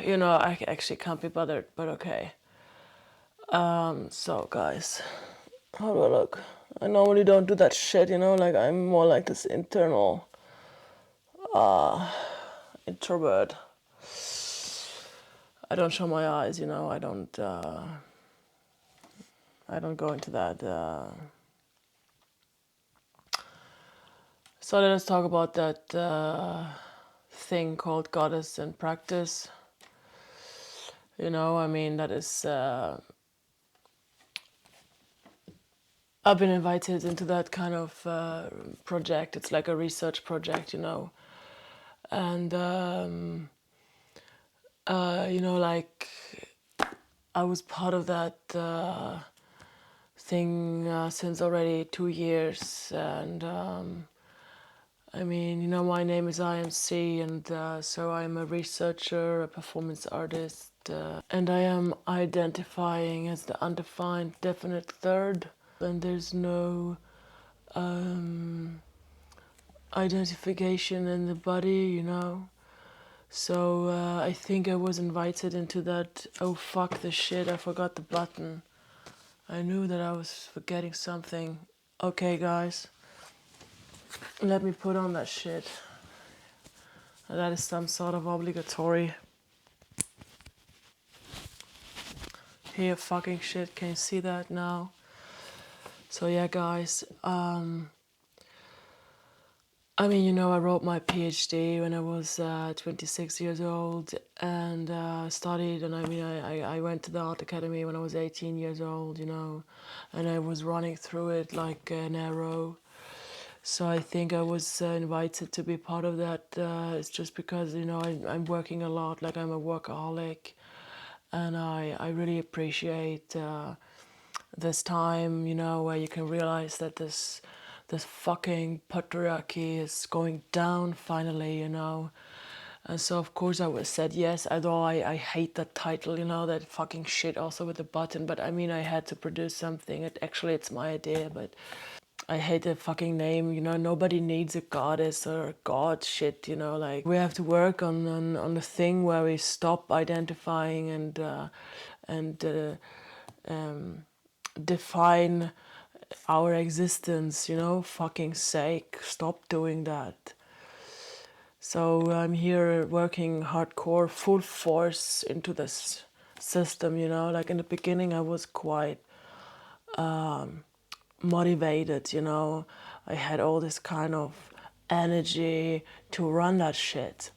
I actually can't be bothered, but okay. So guys, how do I look? I normally don't do that shit, like I'm more like this internal introvert. I don't show my eyes, I don't go into that. So let us talk about that thing called goddess in practice. That is. I've been invited into that kind of project. It's like a research project, and like I was part of that thing since already 2 years, and my name is IMC, and so I'm a researcher, a performance artist, and I am identifying as the undefined definite third, and there's no identification in the body, So I think I was invited into that. Oh fuck the shit! I forgot the button. I knew that I was forgetting something. Okay, guys, let me put on that shit. That is some sort of obligatory. Here, fucking shit. Can you see that now? So yeah, guys. I wrote my PhD when I was 26 years old and studied. And I went to the art academy when I was 18 years old, and I was running through it like an arrow. So I think I was invited to be part of that. It's just because, I'm working a lot, like I'm a workaholic. And I really appreciate this time, where you can realize that this fucking patriarchy is going down finally, And so of course I said yes, although I hate that title, that fucking shit also with the button. But I had to produce something. It's my idea, but I hate the fucking name, nobody needs a goddess or a god shit, like we have to work on the thing where we stop identifying and define our existence, fucking sake, stop doing that. So I'm here working hardcore, full force into this system, like in the beginning I was quite motivated, I had all this kind of energy to run that shit.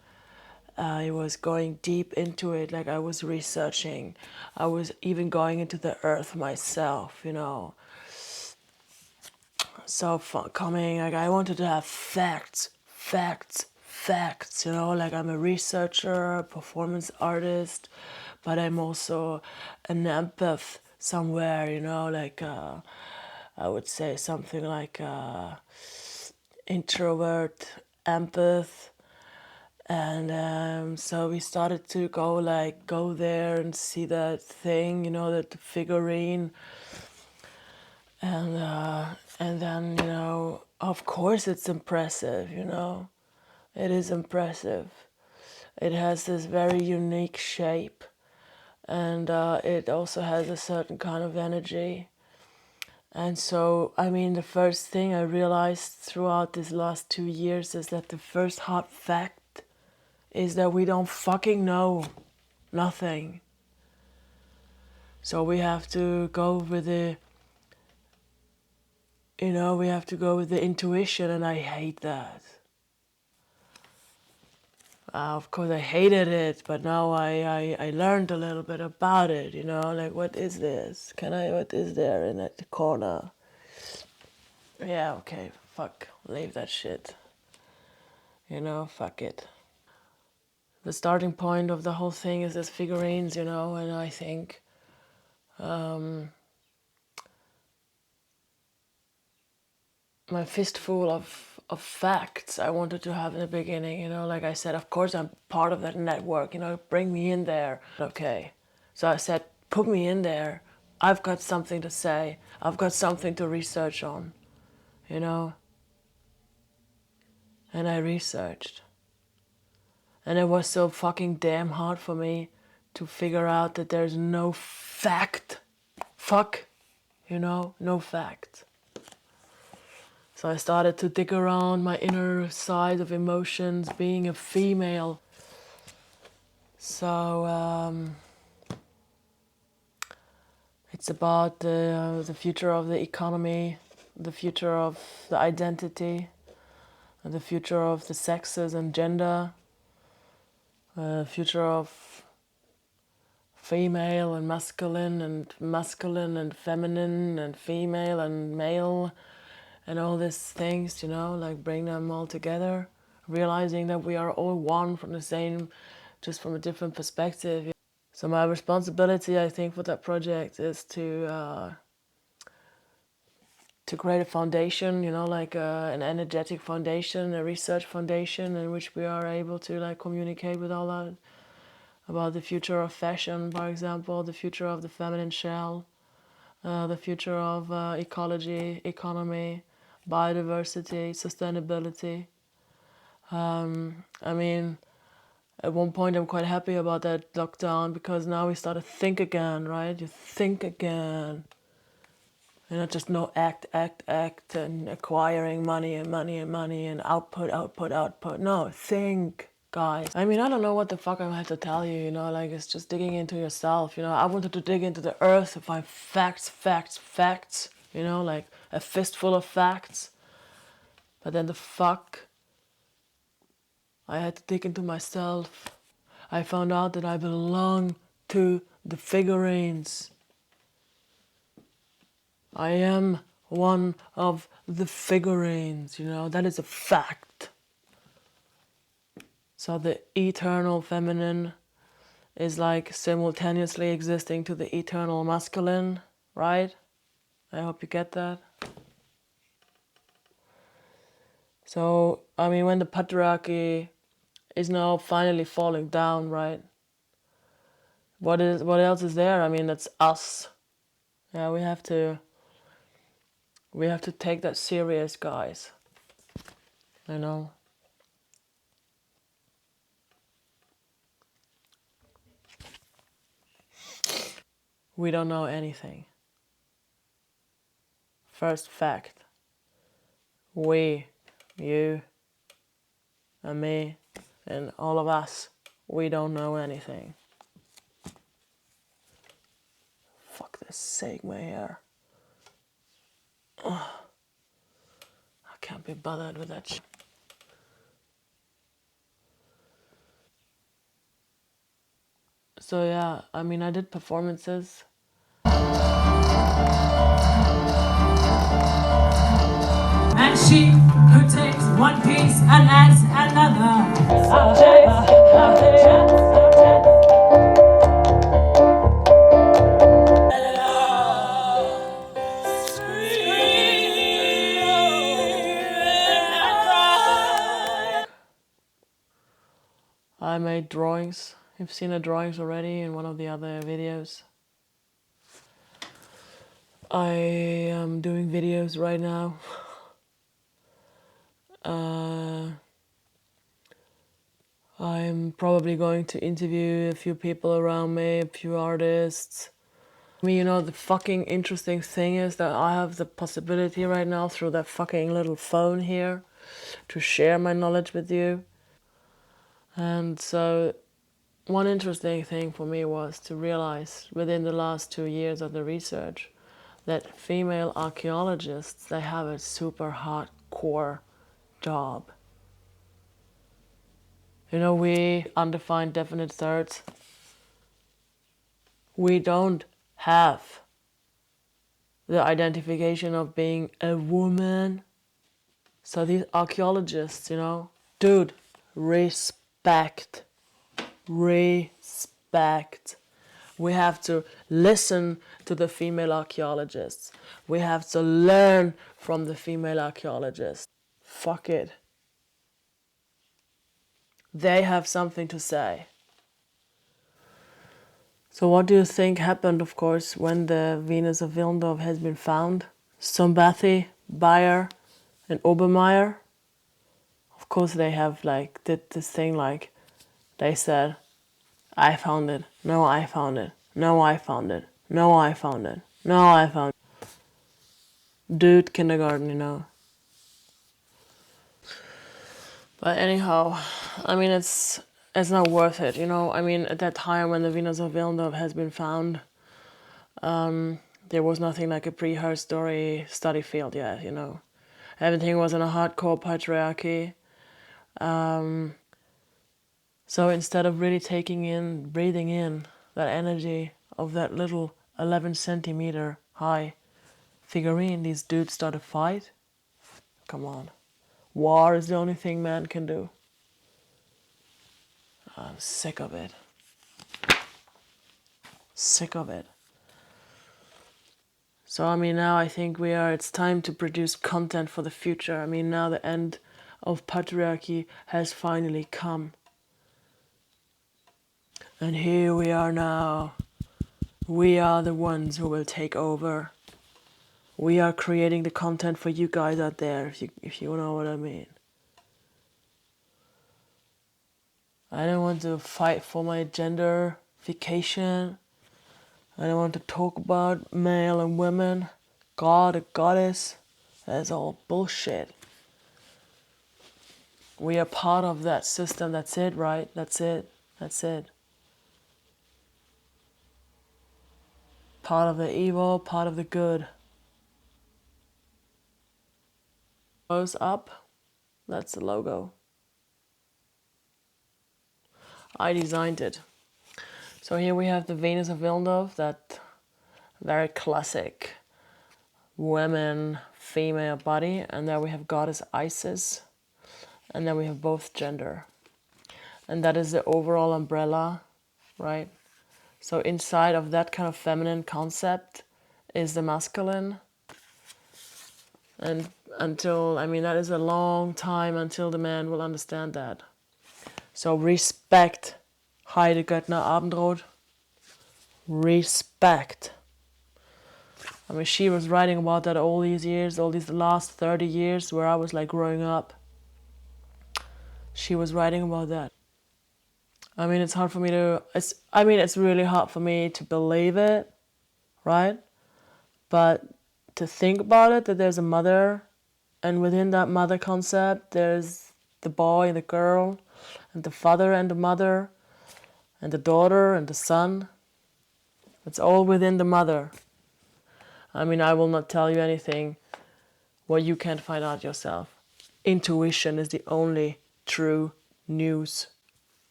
I was going deep into it, like I was researching. I was even going into the earth myself, So coming, like I wanted to have facts, like I'm a researcher, a performance artist, but I'm also an empath somewhere, like I would say something like introvert, empath. And so we started to go there and see that thing, that figurine. And then, of course it's impressive, It is impressive. It has this very unique shape. And it also has a certain kind of energy. And so, the first thing I realized throughout these last 2 years is that the first hard fact is that we don't fucking know nothing. So we have to go with the, intuition, and I hate that. Of course I hated it, but now I learned a little bit about it, like what is this? What is there in that corner? Yeah, okay, fuck, leave that shit. Fuck it. The starting point of the whole thing is this figurines, and I think my fistful of facts I wanted to have in the beginning, like I said, of course I'm part of that network, bring me in there. Okay. So I said, put me in there. I've got something to say. I've got something to research on, And I researched. And it was so fucking damn hard for me to figure out that there's no fuck, no fact. So I started to dig around my inner side of emotions, being a female. So it's about the future of the economy, the future of the identity, the future of the sexes and gender, the future of female and masculine and feminine and female and male and all these things, like bring them all together, realizing that we are all one from the same, just from a different perspective. So my responsibility, I think, for that project is to create a foundation, like an energetic foundation, a research foundation in which we are able to like communicate with all that about the future of fashion, for example, the future of the feminine shell, the future of ecology, economy, biodiversity, sustainability. I mean, at one point I'm quite happy about that lockdown because now we start to think again, right? You think again. And not just act, and acquiring money and output. No, think, guys. I mean, I don't know what the fuck I have to tell you, like it's just digging into yourself, I wanted to dig into the earth to find facts, like a fistful of facts. But then I had to dig into myself. I found out that I belong to the figurines. I am one of the figurines, that is a fact. So the eternal feminine is like simultaneously existing to the eternal masculine, right? I hope you get that. So, I mean, when the patriarchy is now finally falling down, right? What else is there? I mean, that's us. Yeah, we have to take that serious, guys. We don't know anything. First fact. We, you, and me, and all of us, we don't know anything. Fuck this Sigma here. Ugh. I can't be bothered with that shit. So yeah, I mean, I did performances. And she who takes one piece and adds another. I made drawings. You've seen the drawings already in one of the other videos. I am doing videos right now. I'm probably going to interview a few people around me, a few artists. I mean, the fucking interesting thing is that I have the possibility right now through that fucking little phone here to share my knowledge with you. And so one interesting thing for me was to realize within the last 2 years of the research that female archaeologists, they have a super hardcore job. We undefined definite thirds, we don't have the identification of being a woman. So these archaeologists, dude, respect. We have to listen to the female archaeologists. We have to learn from the female archaeologists. Fuck it. They have something to say. So what do you think happened, of course, when the Venus of Willendorf has been found? Sombathy, Bayer, and Obermeier, of course they have did this thing they said, I found it. No, I found it. No, I found it. No, I found it. No, I found it. Dude, kindergarten, you know. But anyhow, I mean, it's not worth it, you know. I mean, at that time when the Venus of Villeneuve has been found, there was nothing like a prehistory study field yet, you know. Everything was in a hardcore patriarchy. So instead of really breathing in that energy of that little 11 centimeter high figurine, these dudes start a fight. Come on. War is the only thing man can do. I'm sick of it. Sick of it. So I mean, now I think it's time to produce content for the future. I mean, now the end of patriarchy has finally come. And here we are now. We are the ones who will take over. We are creating the content for you guys out there, if you know what I mean. I don't want to fight for my genderification. I don't want to talk about male and women, God or goddess. That's all bullshit. We are part of that system. That's it, right? That's it. That's it. Part of the evil, part of the good. Goes up. That's the logo. I designed it. So here we have the Venus of Villeneuve, that very classic woman, female body. And there we have goddess Isis. And then we have both gender. And that is the overall umbrella, right? So inside of that kind of feminine concept is the masculine. And that is a long time until the man will understand that. So respect Heide Goettner-Abendroth. Respect. I mean, she was writing about that all these last 30 years where I was like growing up. She was writing about that. I mean, it's really hard for me to believe it, right? But to think about it, that there's a mother, and within that mother concept, there's the boy and the girl, and the father and the mother, and the daughter and the son. It's all within the mother. I mean, I will not tell you anything what you can't find out yourself. Intuition is the only true news.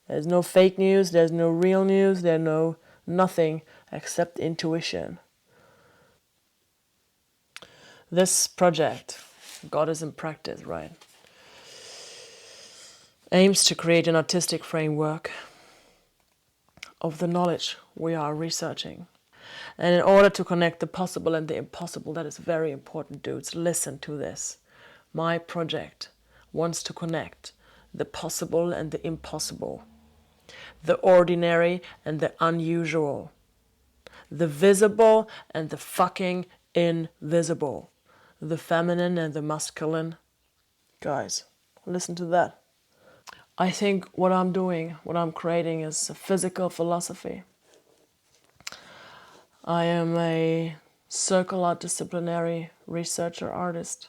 There's no fake news, there's no real news, there's no nothing except intuition. This project, God is in practice, right, aims to create an artistic framework of the knowledge we are researching. And in order to connect the possible and the impossible, that is very important, dudes. Listen to this. My project wants to connect the possible and the impossible, the ordinary and the unusual, the visible and the fucking invisible, the feminine and the masculine. Guys, listen to that. I think what I'm creating is a physical philosophy. I am a circular disciplinary researcher artist.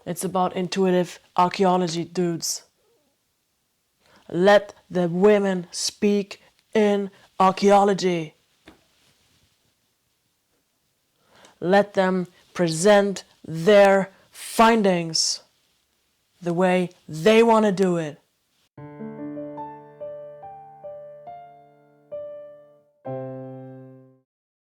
It's about intuitive archaeology, dudes. Let the women speak in archaeology. Let them present their findings the way they want to do it.